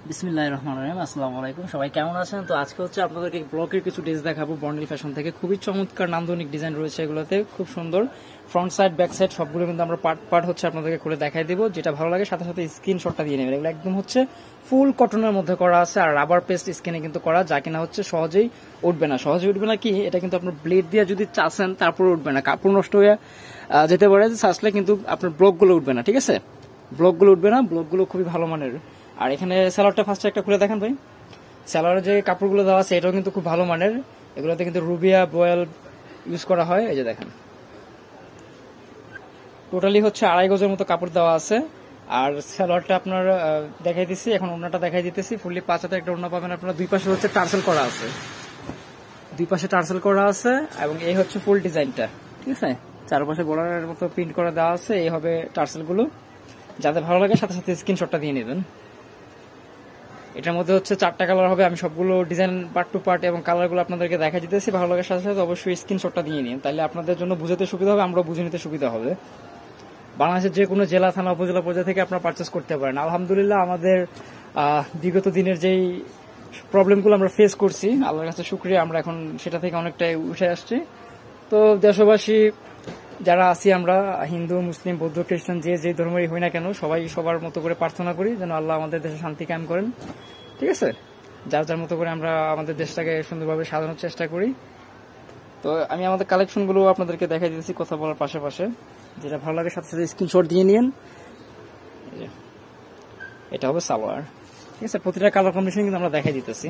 বিসমিল্লাহির রহমানির রহিম। আসসালামু আলাইকুম, সবাই কেমন আছেন? তো আজকে হচ্ছে আপনাদেরকে ব্লকের কিছু ড্রেস দেখাবো বর্ণিল ফ্যাশন থেকে। খুবই চমৎকার নান্দনিক ডিজাইন রয়েছে এগুলোতে, খুব সুন্দর। ফ্রন্ট সাইড ব্যাক সাইড সবগুলো কিন্তু আমরা পার্ট পার্ট হচ্ছে আপনাদেরকে খুলে দেখাই দেবো। যেটা ভালো লাগে সাথে সাথে স্ক্রিনশটটা দিয়ে নেবেন। এগুলো একদম হচ্ছে ফুল কটনের মধ্যে করা আছে আর রাবার পেস্ট স্কিনে কিন্তু করা, যা কিনা হচ্ছে সহজেই উঠবে না। সহজেই উঠবে না কি, এটা কিন্তু আপনার ব্লেড দিয়ে যদি চাষেন তারপরে উঠবে না, কাপড় নষ্ট হয়ে যেতে পারে। চাষলে কিন্তু আপনার ব্লকগুলো উঠবে না, ঠিক আছে? ব্লকগুলো উঠবে না, ব্লকগুলো খুবই ভালো মানের। আর এখানে স্যালোয়ারটা ফার্স্টে একটা খুলে দেখেন ভাই। স্যালোয়ারের যে কাপড়গুলো দেওয়া আছে এটাও কিন্তু খুব ভালো মানের। এগুলোতে কিন্তু রুবিয়া বয়েল ইউজ করা হয়। এই যে দেখেন, টোটালি হচ্ছে 2.5 গজের মতো কাপড় দেওয়া আছে। আর স্যালোয়ারটা আপনার দেখাই দিচ্ছি, এখন ওড়নাটা দেখাই দিতেছি। ফুললি 5 হাতে একটা ওড়না পাবেন আপনারা। দুই পাশে হচ্ছে টার্সেল করা আছে, দুই পাশে টার্সেল করা আছে। এবং এই হচ্ছে ফুল ডিজাইনটা, ঠিক আছে? চারপাশে বর্ডারের মতো প্রিন্ট করে দেওয়া আছে। এই হবে টার্সেলগুলো। যাদের ভালো লাগে সাথে সাথে স্ক্রিনশটটা দিয়ে নেবেন। এটার মধ্যে হচ্ছে 4টা কালার হবে। আমি সবগুলো ডিজাইন পার্ট টু পার্ট এবং কালারগুলো আপনাদেরকে দেখা দিতেছি। ভালো লাগার সাথে সাথে অবশ্যই স্ক্রিনশটটা দিয়ে নিন, তাহলে আপনাদের জন্য বুঝতে সুবিধা হবে, আমরা বুঝে নিতে সুবিধা হবে। বাংলাদেশের যে কোনো জেলা, থানা, উপজেলা পর্যায়ে থেকে আপনারা পারচেস করতে পারেন। আলহামদুলিল্লাহ, আমাদের বিগত দিনের যেই প্রবলেমগুলো আমরা ফেস করছি, আল্লাহর কাছে শুকরিয়া, আমরা এখন সেটা থেকে অনেকটাই উঠে আসছি। তো দেশবাসী যারা আছি, আমরা হিন্দু, মুসলিম, বৌদ্ধ, খ্রিস্টান, যে যে ধর্মেরই হই না কেন, সবাই সবার মতো করে প্রার্থনা করি যেন আল্লাহ আমাদের দেশে শান্তি কায়েম করেন, ঠিক আছে? যার যার মতো করে আমরা আমাদের দেশটাকে সুন্দরভাবে সাজানোর চেষ্টা করি। তো আমি আমাদের কালেকশনগুলো আপনাদেরকে দেখাই দিতেছি কথা বলার পাশাপাশি। যেটা ভালো লাগে সাথে সাথে স্ক্রিনশট দিয়ে নিন। এটা হবে সালোয়ার, ঠিক আছে? প্রতিটা কালার কম্বিনেশন কিন্তু আমরা দেখাই দিতেছি।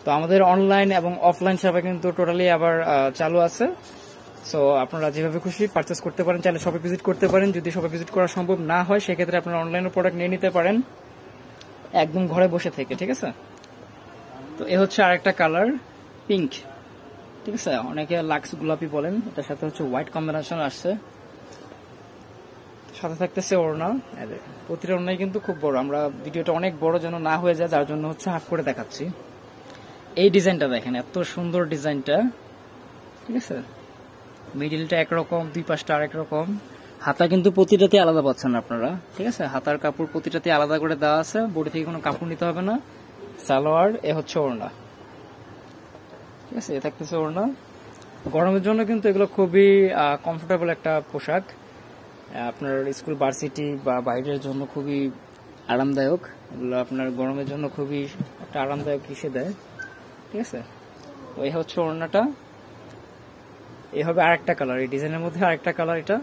তো আমাদের অনলাইন এবং অফলাইন সেবা কিন্তু টোটালি আবার চালু আছে। সো আপনারা যেভাবে খুশি পারচেস করতে পারেন, চাইলে শপে ভিজিট করতে পারেন। যদি শপে ভিজিট করা সম্ভব না হয় সেক্ষেত্রে আপনারা অনলাইনে প্রোডাক্ট নিয়ে নিতে পারেন একদম ঘরে বসে থেকে, ঠিক আছে? তো এ হচ্ছে আরেকটা কালার, পিঙ্ক, ঠিক আছে? অনেকে লাক্স গোলাপি বলেন। এটার সাথে হচ্ছে হোয়াইট কম্বিনেশন আসছে, সাথে থাকতেছে ওড়না। প্রতিটা ওড়নাই কিন্তু খুব বড়। আমরা ভিডিওটা অনেক বড় যেন না হয়ে যায়, যার জন্য হচ্ছে হাফ করে দেখাচ্ছি। এই ডিজাইনটা দেখেন, এত সুন্দর ডিজাইনটা, ঠিক আছে? মিডিলটা একরকম, দুই পাশটা আরেক রকম। হাতা কিন্তু প্রতিটাতে আলাদা পাচ্ছেন আপনারা, ঠিক আছে? হাতার কাপড় প্রতিটাতে আলাদা করে দেওয়া আছে, বডি থেকে কোনো কাপড় নিতে হবে না। সালোয়ার, এ হচ্ছে ওড়না, ঠিক আছে? এ থাকতেছে ওড়না। গরমের জন্য কিন্তু এগুলো খুবই কমফোর্টেবল একটা পোশাক। আপনার স্কুল, ভার্সিটি বা বাইরের জন্য খুবই আরামদায়ক। এগুলো আপনার গরমের জন্য খুবই একটা আরামদায়ক হিসেবে দেয়, ঠিক আছে? তো এই হচ্ছে ওড়নাটা। এই হবে আরেকটা কালার, এই ডিজাইনের মধ্যে আরেকটা কালার। এটা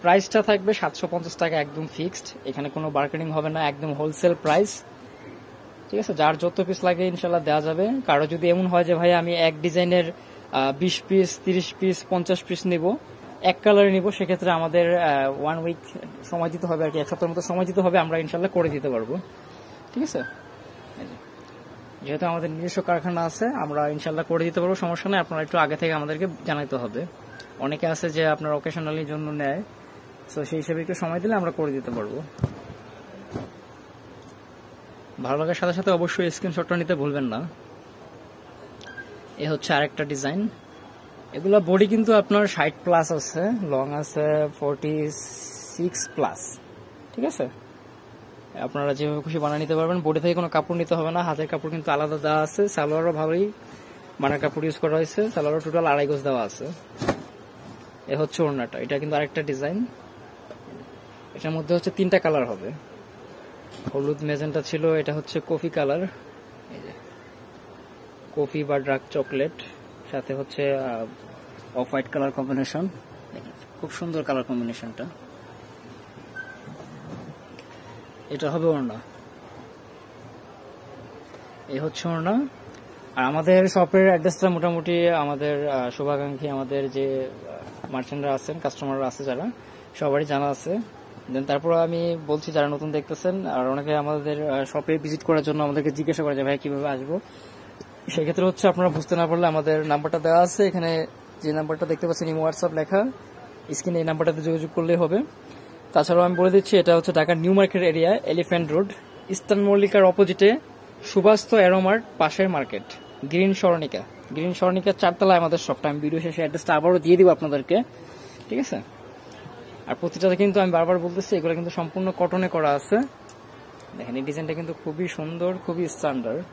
প্রাইসটা থাকবে 750 টাকা, একদম ফিক্সড। এখানে কোনো বার্গেনিং হবে না, একদম হোলসেল প্রাইস, ঠিক আছে? যার যত পিস লাগে ইনশাল্লাহ দেওয়া যাবে। কারো যদি এমন হয় যে ভাই আমি এক ডিজাইনের 20 পিস, 30 পিস, 50 পিস নিব, এক কালারে নিব, সেক্ষেত্রে আমাদের 1 উইক সময় দিতে হবে আর কি, 1 সপ্তাহের মতো সময় দিতে হবে। আমরা ইনশাল্লাহ করে দিতে পারবো, ঠিক আছে? যেহেতু আমাদের নিজস্ব কারখানা আছে, আমরা ইনশাল্লাহ করে দিতে পারবো, সমস্যা নেই। আপনারা একটু আগে থেকে আমাদেরকে জানাইতে হবে। অনেকে আছে যে আপনার অকেশনালি জন্য নেয়, তো সেই হিসেবে একটু সময় দিলে আমরা করে দিতে পারবো। ভালো লাগার সাথে সাথে অবশ্যই স্ক্রিনশটটা নিতে ভুলবেন না। এ হচ্ছে আরেকটা ডিজাইন। এগুলো বডি কিন্তু আপনার 60 প্লাস আছে, লং আছে 46 প্লাস, ঠিক আছে? আপনারা যেভাবে খুশি বানিয়ে নিতে পারবেন। বডি থেকে কোনো কাপড় নিতে হবে না, হাতের কাপড় কিন্তু আলাদা দেওয়া আছে। সালোয়ারও ভালোই মানের কাপড় ইউজ করা হয়েছে। সালোয়ারও টোটাল 2.5 গজ দেওয়া আছে। এ হচ্ছে ওড়নাটা। এটা কিন্তু আরেকটা ডিজাইন। এটার মধ্যে হচ্ছে 3টা কালার হবে। হলুদ, মেজেন্টা ছিল, এটা হচ্ছে কফি কালার, কফি বা ডার্ক চকলেট, সাথে হচ্ছে অফ হোয়াইট কালার কম্বিনেশন। খুব সুন্দর কালার কম্বিনেশনটা। এটা হবে ওড়না, এই হচ্ছে ওড়না। আর আমাদের শপের অ্যাড্রেসটা মোটামুটি আমাদের শুভাকাঙ্ক্ষী, আমাদের যে মার্চেন্টরা আছেন, কাস্টমাররা আছে যারা, সবারই জানা আছে। দেন তারপর আমি বলছি যারা নতুন দেখতেছেন, আর অনেকে আমাদের শপে ভিজিট করার জন্য আমাদেরকে জিজ্ঞাসা করে যে ভাই কিভাবে আসবো, সেক্ষেত্রে হচ্ছে আপনারা বুঝতে না পারলে আমাদের নাম্বারটা দেওয়া আছে এখানে, যে নাম্বারটা দেখতে পাচ্ছেন ইমো হোয়াটসঅ্যাপ লেখা স্ক্রিনে, এই নাম্বারটাতে যোগাযোগ করলেই হবে। তাছাড়াও আমি বলে দিচ্ছি, এটা হচ্ছে ঢাকার new market area, elephant road, eastern মল্লিকার অপোজিটে সুবাস্ত অ্যারোমার্ট পাশের মার্কেট, গ্রিন সরণিকা। গ্রিন সরণিকার 4 তলায় আমাদের শপটা। আমি ভিডিও শেষে অ্যাড্রেসটা আবারও দিয়ে দিব আপনাদেরকে, ঠিক আছে? আর প্রতিটাতে কিন্তু আমি বারবার বলতেছি, এগুলো কিন্তু সম্পূর্ণ কটনে করা আছে। দেখেন এই ডিজাইনটা কিন্তু খুবই সুন্দর, খুবই স্ট্যান্ডার্ড।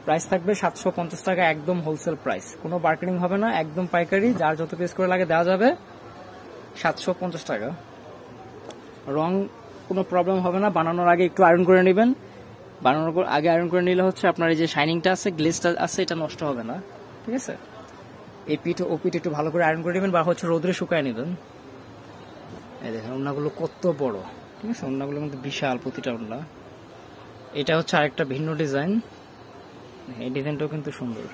প্রাইস থাকবে 750 টাকা, একদম হোলসেল প্রাইস, কোনো বার্গেনিং হবে না, একদম পাইকারি, যার যত পিস করে লাগে দেওয়া যাবে 750 টাকা। রং কোনো প্রবলেম হবে না, বানানোর আগে একটু আয়রন করে নেবেন। বানানোর আগে আয়রন করে নিলে হচ্ছে আপনার এই যে শাইনিংটা আছে, গ্লেজটা আছে, এটা নষ্ট হবে না, ঠিক আছে। এই পিঠ ও পিঠ একটু ভালো করে আয়রন করে নেবেন বা হচ্ছে রোদ্রে শুকায় নেবেন। এই দেখেন ওড়নাগুলো কত বড়, ঠিক আছে, ওড়নাগুলো কিন্তু বিশাল প্রতিটা ওড়না। এটা হচ্ছে আরেকটা ভিন্ন ডিজাইন, এই ডিজাইনটাও কিন্তু সুন্দর।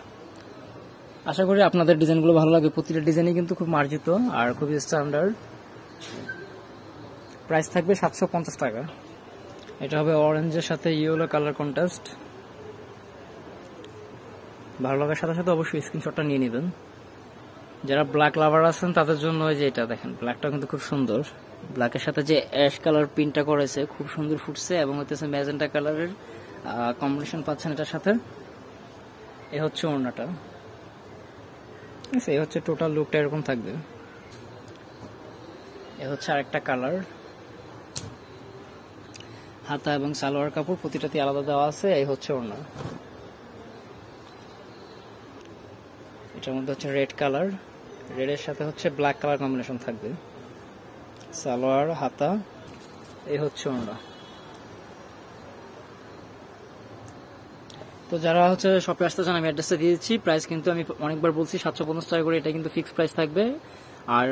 আশা করি আপনাদের ডিজাইনগুলো ভালো লাগে, প্রতিটা ডিজাইনই কিন্তু খুব মার্জিত আর খুবই স্ট্যান্ডার্ড। প্রাইস থাকবে 750 টাকা। এটা হবে অরেঞ্জের সাথে ইয়েলো কালার কন্ট্রাস্ট। ভালো লাগার সাথে সাথে অবশ্যই স্ক্রিনশটটা নিয়ে নেবেন। যারা ব্ল্যাক লাভার আছেন তাদের জন্য ওই যে এটা দেখেন, ব্ল্যাকটা কিন্তু খুব সুন্দর, ব্ল্যাকের সাথে যে অ্যাশ কালার প্রিন্টটা করেছে খুব সুন্দর ফুটছে, এবং হচ্ছে ম্যাজেন্টা কালারের কম্বিনেশন পাচ্ছেন এটার সাথে। এ হচ্ছে ওড়নাটা, ঠিক আছে, এই হচ্ছে টোটাল লুকটা এরকম থাকবে। এ হচ্ছে আরেকটা কালার, হাতা এবং সালোয়ার কাপড় প্রতিটাতে আলাদা দেওয়া আছে। এই হচ্ছে ওড়না, এটার মধ্যে হচ্ছে রেড কালার, রেডের সাথে হচ্ছে ব্ল্যাক কালার কম্বিনেশন থাকবে, সালোয়ার হাতা। এই হচ্ছে ওড়না। তো যারা হচ্ছে শপে আসতে চান আমি অ্যাড্রেসটা দিয়ে দিচ্ছি। প্রাইস কিন্তু আমি অনেকবার বলছি 750 টাকা করে, এটা কিন্তু ফিক্সড প্রাইস থাকবে। আর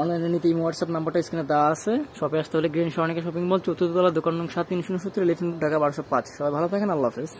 অনলাইনে নিতে এই হোয়াটসঅ্যাপ নাম্বারটা স্ক্রিনে দেওয়া আছে। শপে আসতে হলে গ্রিন সরণিকা শপিং মল, 4th তলা, দোকান নং 7 370, ঢাকা 1205। সবাই ভালো থাকেন, আল্লাহ হাফেজ।